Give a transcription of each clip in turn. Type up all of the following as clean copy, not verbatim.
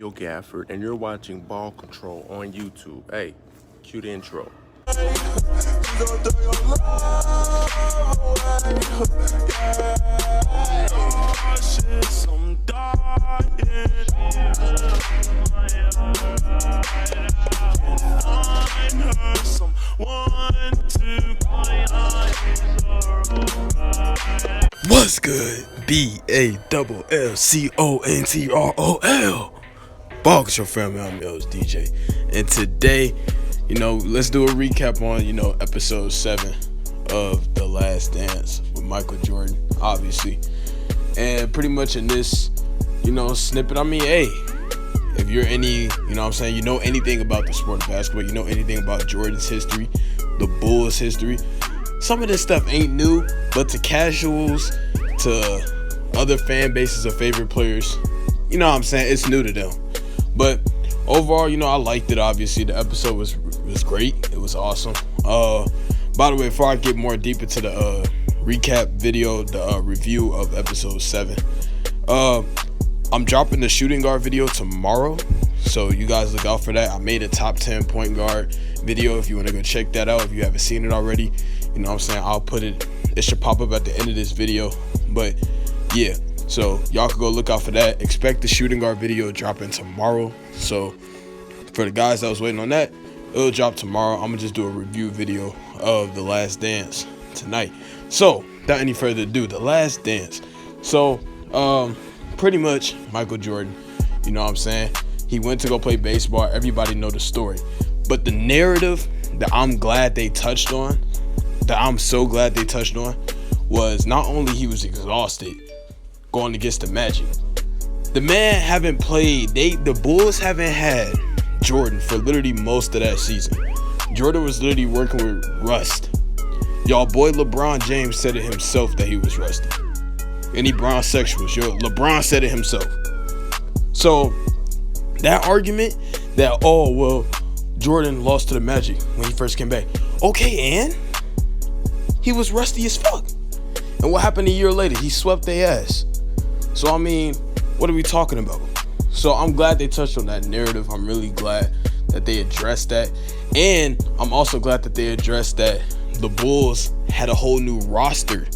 Yo Gafford, and you're watching Ball Control on YouTube. Hey, cue the intro. What's good? BALLCONTROL. Ball Control family, I'm yours, DJ. And today, let's do a recap on, episode 7 of The Last Dance with Michael Jordan, obviously. And pretty much in this, snippet, if you're you know anything about the sport of basketball, you know anything about Jordan's history, the Bulls' history, some of this stuff ain't new, but to casuals, to other fan bases of favorite players, it's new to them. But overall, I liked it. Obviously, the episode was great. It was awesome. By the way, before I get more deep into the recap video, the review of episode 7, I'm dropping the shooting guard video tomorrow, so you guys look out for that. I made a top 10 point guard video. If you want to go check that out, if you haven't seen it already, I'll put it. It should pop up at the end of this video. But yeah, so y'all can go look out for that. Expect the shooting guard video dropping tomorrow. So for the guys that was waiting on that, it'll drop tomorrow. I'm gonna just do a review video of The Last Dance tonight. So without any further ado, The Last Dance. So pretty much Michael Jordan, he went to go play baseball. Everybody know the story, but the narrative that I'm so glad they touched on was not only he was exhausted going against the Magic. The man haven't played. The Bulls haven't had Jordan for literally most of that season. Jordan was literally working with rust. Y'all boy LeBron James said it himself that he was rusty. Any Brownsexuals, LeBron said it himself. So that argument that, Jordan lost to the Magic when he first came back. Okay, and he was rusty as fuck. And what happened a year later? He swept their ass. So, what are we talking about? So, I'm glad they touched on that narrative. I'm really glad that they addressed that. And I'm also glad that they addressed that the Bulls had a whole new roster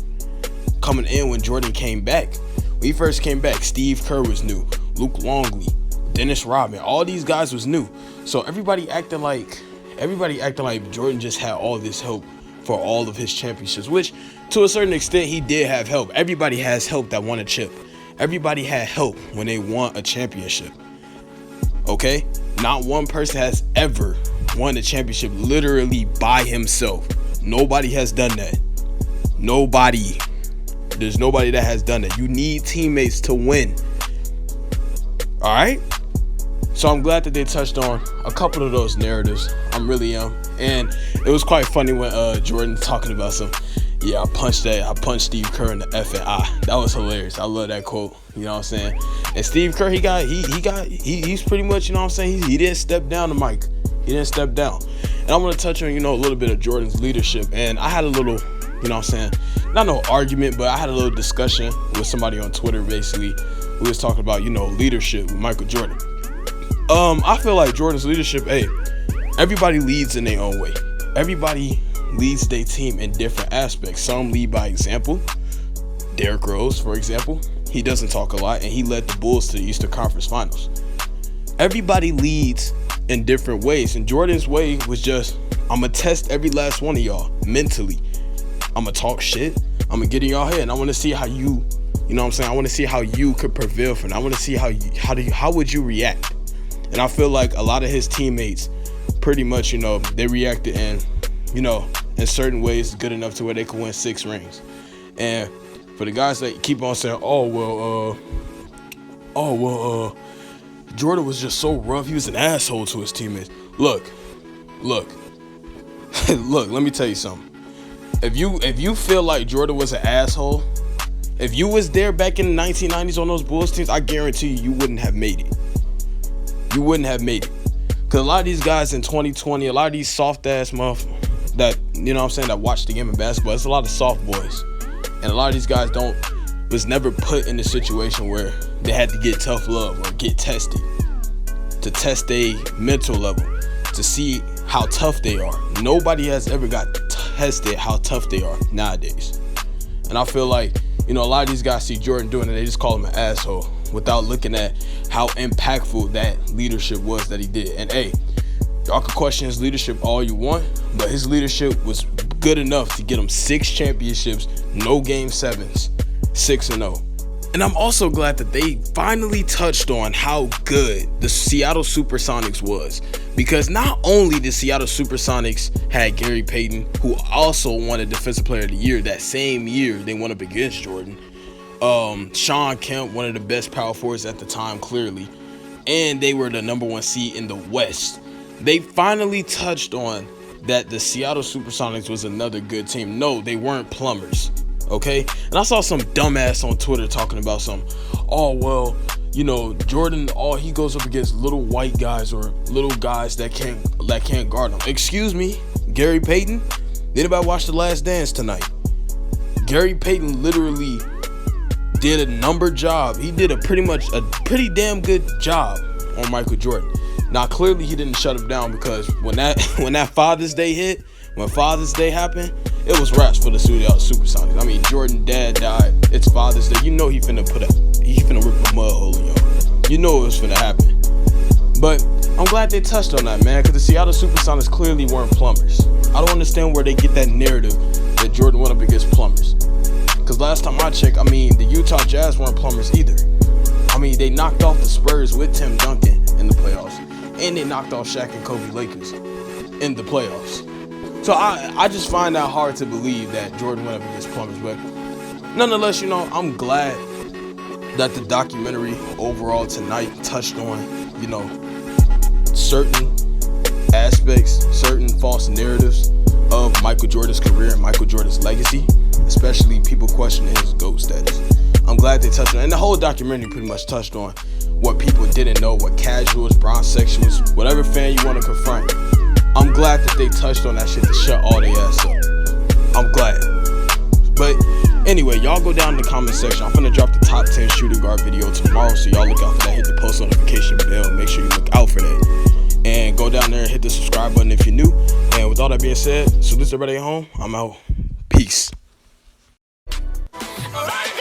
coming in when Jordan came back. When he first came back, Steve Kerr was new. Luke Longley, Dennis Rodman, all these guys was new. So, everybody acting like Jordan just had all this help for all of his championships, which to a certain extent he did have help. Everybody has help that won a chip. Everybody had help when they won a championship. Okay? Not one person has ever won a championship literally by himself. Nobody has done that. Nobody. There's nobody that has done that. You need teammates to win. Alright? So I'm glad that they touched on a couple of those narratives. I really am. And it was quite funny when Jordan talking about I punched Steve Kerr in the F and I. That was hilarious. I love that quote. You know what I'm saying? And Steve Kerr, he's pretty much, he didn't step down the mic. He didn't step down. And I want to touch on, a little bit of Jordan's leadership. And I had a little, not no argument, but I had a little discussion with somebody on Twitter, basically. We was talking about, leadership with Michael Jordan. I feel like Jordan's leadership, everybody leads in their own way. Everybody leads their team in different aspects. Some lead by example. Derrick Rose, for example, he doesn't talk a lot, and he led the Bulls to the Eastern Conference Finals. Everybody leads in different ways, and Jordan's way was just, I'm going to test every last one of y'all mentally. I'm going to talk shit. I'm going to get in y'all head, and I want to see how you, I want to see how you could prevail from it. I want to see how would you react. And I feel like a lot of his teammates pretty much, they reacted in certain ways good enough to where they could win 6 rings. And for the guys that keep on saying, Jordan was just so rough. He was an asshole to his teammates. Look, let me tell you something. If you feel like Jordan was an asshole, if you was there back in the 1990s on those Bulls teams, I guarantee you wouldn't have made it. You wouldn't have made it. Because a lot of these guys in 2020, a lot of these soft-ass motherfuckers that, that watch the game of basketball, it's a lot of soft boys. And a lot of these guys was never put in a situation where they had to get tough love or get tested. to test their mental level, to see how tough they are. Nobody has ever got tested how tough they are nowadays. And I feel like, a lot of these guys see Jordan doing it, they just call him an asshole without looking at how impactful that leadership was that he did. And hey, y'all can question his leadership all you want, but his leadership was good enough to get him 6 championships, no game 7s, 6-0. And I'm also glad that they finally touched on how good the Seattle Supersonics was. Because not only did Seattle Supersonics had Gary Payton, who also won a Defensive Player of the Year that same year they went up against Jordan. Sean Kemp, one of the best power forwards at the time, clearly. And they were the #1 seed in the West. They finally touched on that the Seattle Supersonics was another good team. No, they weren't plumbers. Okay, and I saw some dumbass on Twitter talking about Jordan, he goes up against little white guys or little guys that can't guard him. Excuse me, Gary Payton. Did anybody watch The Last Dance tonight? Gary Payton literally did a number job. He did a pretty damn good job on Michael Jordan. Now clearly he didn't shut him down, because when that Father's Day hit, when Father's Day happened, it was raps for the Supersonics. I mean, Jordan dad died. It's Father's Day. He finna rip a mud hole in y'all. It was finna happen. But I'm glad they touched on that, man, because the Seattle Supersonics clearly weren't plumbers. I don't understand where they get that narrative that Jordan went up against plumbers. Because last time I checked, the Utah Jazz weren't plumbers either. They knocked off the Spurs with Tim Duncan in the playoffs. And they knocked off Shaq and Kobe Lakers in the playoffs. So I just find that hard to believe that Jordan went up against plumbers. But nonetheless, I'm glad that the documentary overall tonight touched on, certain aspects, certain false narratives of Michael Jordan's career and Michael Jordan's legacy, especially people questioning his GOAT status. I'm glad they touched on it. And the whole documentary pretty much touched on what people didn't know, what casuals, brown sexuals, whatever fan you want to confront. I'm glad that they touched on that shit to shut all their ass up. I'm glad. But anyway, y'all go down in the comment section. I'm gonna drop the top 10 shooting guard video tomorrow, so y'all look out for that. Hit the post notification bell. Make sure you look out for that. And go down there and hit the subscribe button if you're new. And with all that being said, salute everybody at home. I'm out. Peace. Right.